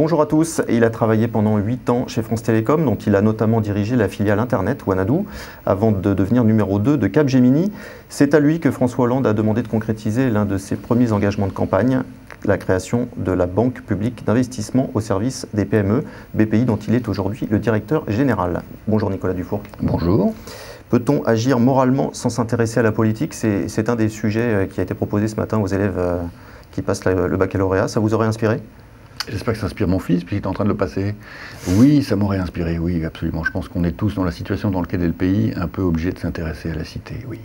Bonjour à tous. Il a travaillé pendant 8 ans chez France Télécom, dont il a notamment dirigé la filiale Internet, Wanadoo, avant de devenir numéro 2 de Capgemini. C'est à lui que François Hollande a demandé de concrétiser l'un de ses premiers engagements de campagne, la création de la Banque publique d'investissement au service des PME, BPI, dont il est aujourd'hui le directeur général. Bonjour Nicolas Dufourcq. Bonjour. Peut-on agir moralement sans s'intéresser à la politique? C'est un des sujets qui a été proposé ce matin aux élèves qui passent le baccalauréat. Ça vous aurait inspiré? J'espère que ça inspire mon fils, puisqu'il est en train de le passer. Oui, ça m'aurait inspiré, oui, absolument. Je pense qu'on est tous dans la situation dans laquelle est le pays, un peu obligés de s'intéresser à la cité, oui.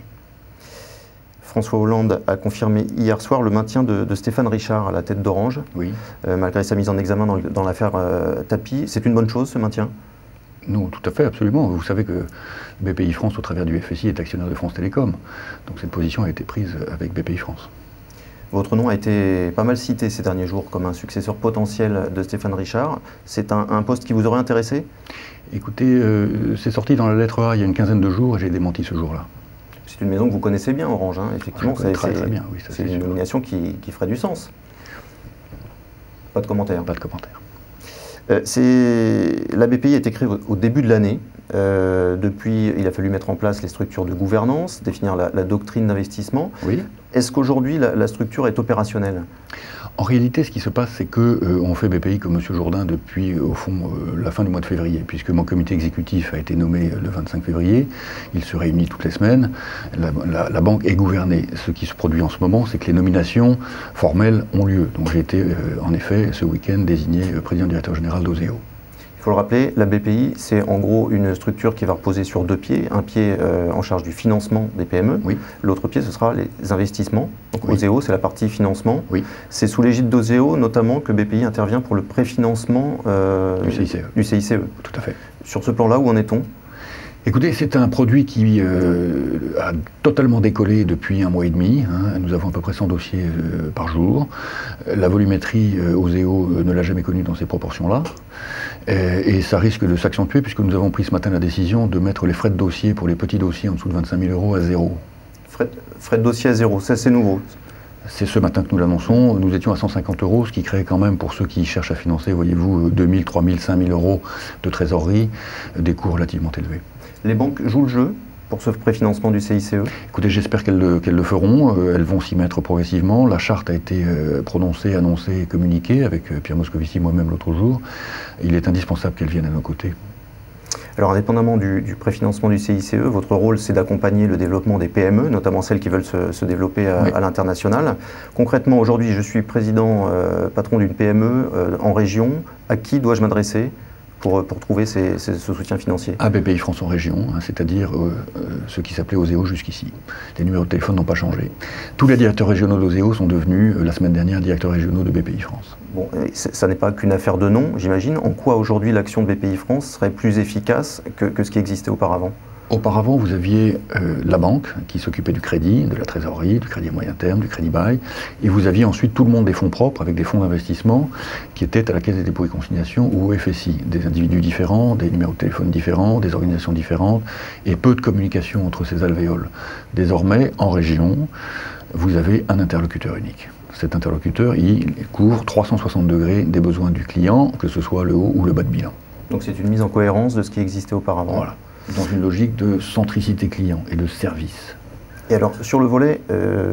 François Hollande a confirmé hier soir le maintien de Stéphane Richard à la tête d'Orange, Oui. Malgré sa mise en examen dans l'affaire Tapie. C'est une bonne chose, ce maintien? Non, tout à fait, absolument. Vous savez que BPI France, au travers du FSI, est actionnaire de France Télécom. Donc cette position a été prise avec BPI France. Votre nom a été pas mal cité ces derniers jours comme un successeur potentiel de Stéphane Richard. C'est un poste qui vous aurait intéressé? Écoutez, c'est sorti dans la lettre A il y a une quinzaine de jours et j'ai démenti ce jour-là. C'est une maison que vous connaissez bien, Orange, hein. Effectivement. Je la connais très bien, oui, ça c'est une nomination qui ferait du sens. Pas de commentaire. Pas de commentaire. La BPI a été créée au début de l'année. Depuis, il a fallu mettre en place les structures de gouvernance, définir la doctrine d'investissement. Oui. Est-ce qu'aujourd'hui, la structure est opérationnelle? En réalité, ce qui se passe, c'est qu'on fait BPI comme M. Jourdain depuis, au fond, la fin du mois de février, puisque mon comité exécutif a été nommé le 25 février. Il se réunit toutes les semaines. La banque est gouvernée. Ce qui se produit en ce moment, c'est que les nominations formelles ont lieu. Donc j'ai été, en effet, ce week-end, désigné président-directeur général d'Oseo. Il faut le rappeler, la BPI, c'est en gros une structure qui va reposer sur deux pieds. Un pied en charge du financement des PME, Oui. L'autre pied, ce sera les investissements. Donc Oui. Oseo, c'est la partie financement. Oui. C'est sous l'égide d'Oseo, notamment, que BPI intervient pour le préfinancement Du CICE. Tout à fait. Sur ce plan-là, où en est-on? Écoutez, c'est un produit qui a totalement décollé depuis un mois et demi. Hein. Nous avons à peu près 100 dossiers par jour. La volumétrie Oseo ne l'a jamais connue dans ces proportions-là. Et ça risque de s'accentuer puisque nous avons pris ce matin la décision de mettre les frais de dossier pour les petits dossiers en dessous de 25 000 € à zéro. Frais de dossier à zéro, ça c'est nouveau. C'est ce matin que nous l'annonçons. Nous étions à 150 €, ce qui crée quand même, pour ceux qui cherchent à financer, voyez-vous, 2 000, 3 000, 5 000 € de trésorerie, des coûts relativement élevés. Les banques jouent le jeu pour ce préfinancement du CICE? Écoutez, j'espère qu'elles le feront. Elles vont s'y mettre progressivement. La charte a été prononcée, annoncée et communiquée avec Pierre Moscovici, moi-même l'autre jour. Il est indispensable qu'elles viennent à nos côtés. Alors, indépendamment du préfinancement du CICE, votre rôle, c'est d'accompagner le développement des PME, notamment celles qui veulent se développer à l'international. Concrètement, aujourd'hui, je suis président, patron d'une PME en région. À qui dois-je m'adresser pour trouver ce soutien financier? À BPI France en région, hein, c'est-à-dire ce qui s'appelait Oseo jusqu'ici. Les numéros de téléphone n'ont pas changé. Tous les directeurs régionaux d'Oseo sont devenus, la semaine dernière, directeurs régionaux de BPI France. Bon, ça n'est pas qu'une affaire de nom, j'imagine. En quoi aujourd'hui l'action de BPI France serait plus efficace que ce qui existait auparavant? Auparavant, vous aviez la banque qui s'occupait du crédit, de la trésorerie, du crédit à moyen terme, du crédit bail, et vous aviez ensuite tout le monde des fonds propres avec des fonds d'investissement qui étaient à la Caisse des dépôts et consignations ou au FSI, des individus différents, des numéros de téléphone différents, des organisations différentes, et peu de communication entre ces alvéoles. Désormais, en région, vous avez un interlocuteur unique. Cet interlocuteur, il couvre 360 degrés des besoins du client, que ce soit le haut ou le bas de bilan. Donc c'est une mise en cohérence de ce qui existait auparavant. Voilà. Dans une logique de centricité client et de service. Et alors, sur le volet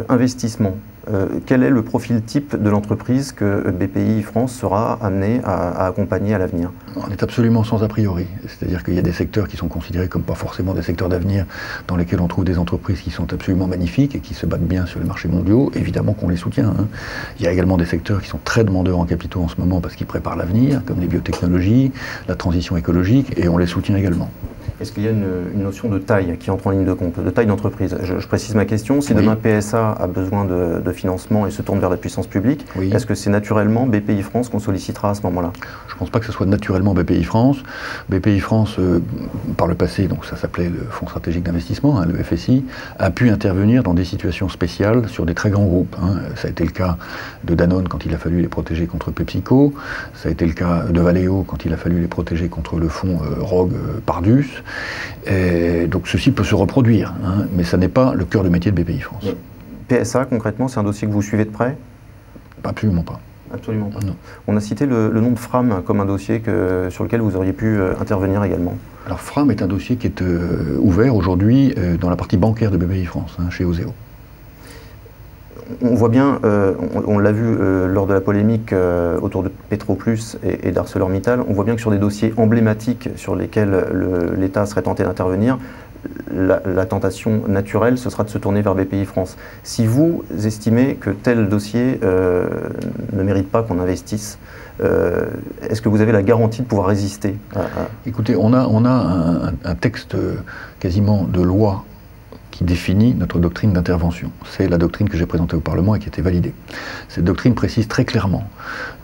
investissement, quel est le profil type de l'entreprise que BPI France sera amené à accompagner à l'avenir? On est absolument sans a priori. C'est-à-dire qu'il y a des secteurs qui sont considérés comme pas forcément des secteurs d'avenir, dans lesquels on trouve des entreprises qui sont absolument magnifiques et qui se battent bien sur les marchés mondiaux. Évidemment qu'on les soutient. Hein. Il y a également des secteurs qui sont très demandeurs en capitaux en ce moment parce qu'ils préparent l'avenir, comme les biotechnologies, la transition écologique, et on les soutient également. Est-ce qu'il y a une notion de taille qui entre en ligne de compte, de taille d'entreprise? Je précise ma question. Si demain PSA a besoin de financement et se tourne vers la puissance publique, est-ce que c'est naturellement BPI France qu'on sollicitera à ce moment-là? Je ne pense pas que ce soit naturellement BPI France. BPI France, par le passé, donc ça s'appelait le Fonds stratégique d'investissement, hein, le FSI, a pu intervenir dans des situations spéciales sur des très grands groupes. Hein. Ça a été le cas de Danone quand il a fallu les protéger contre PepsiCo. Ça a été le cas de Valeo quand il a fallu les protéger contre le fonds Rogue Pardus. Et donc ceci peut se reproduire, hein, mais ça n'est pas le cœur de métier de BPI France. PSA, concrètement, c'est un dossier que vous suivez de près? Absolument pas. Absolument pas. Non. On a cité le nom de Fram comme un dossier sur lequel vous auriez pu intervenir également. Alors Fram est un dossier qui est ouvert aujourd'hui dans la partie bancaire de BPI France, chez Oseo. On voit bien, on l'a vu lors de la polémique autour de Petroplus et d'ArcelorMittal, on voit bien que sur des dossiers emblématiques sur lesquels l'État serait tenté d'intervenir, la tentation naturelle, ce sera de se tourner vers BPI France. Si vous estimez que tel dossier ne mérite pas qu'on investisse, est-ce que vous avez la garantie de pouvoir résister Écoutez, on a un texte quasiment de loi qui définit notre doctrine d'intervention. C'est la doctrine que j'ai présentée au Parlement et qui a été validée. Cette doctrine précise très clairement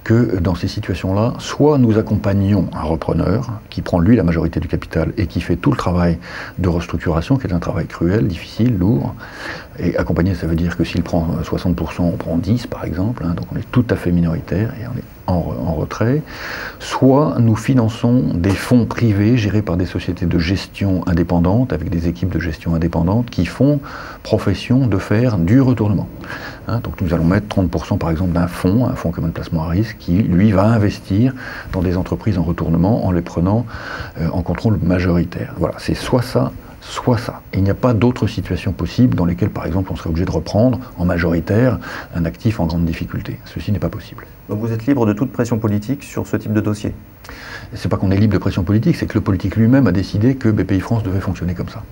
que dans ces situations-là, soit nous accompagnons un repreneur qui prend lui la majorité du capital et qui fait tout le travail de restructuration, qui est un travail cruel, difficile, lourd. Et accompagner, ça veut dire que s'il prend 60%, on prend 10% par exemple, donc on est tout à fait minoritaire et on est en retrait. Soit nous finançons des fonds privés gérés par des sociétés de gestion indépendantes, avec des équipes de gestion indépendantes qui font profession de faire du retournement. Donc nous allons mettre 30% par exemple d'un fonds, un fonds commun de placement à risque, qui lui va investir dans des entreprises en retournement en les prenant en contrôle majoritaire. Voilà, c'est soit ça, soit ça. Et il n'y a pas d'autres situations possibles dans lesquelles, par exemple, on serait obligé de reprendre en majoritaire un actif en grande difficulté. Ceci n'est pas possible. Donc vous êtes libre de toute pression politique sur ce type de dossier? C'est pas qu'on est libre de pression politique, c'est que le politique lui-même a décidé que BPI France devait fonctionner comme ça.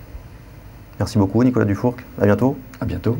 Merci beaucoup Nicolas Dufourcq, à bientôt. À bientôt.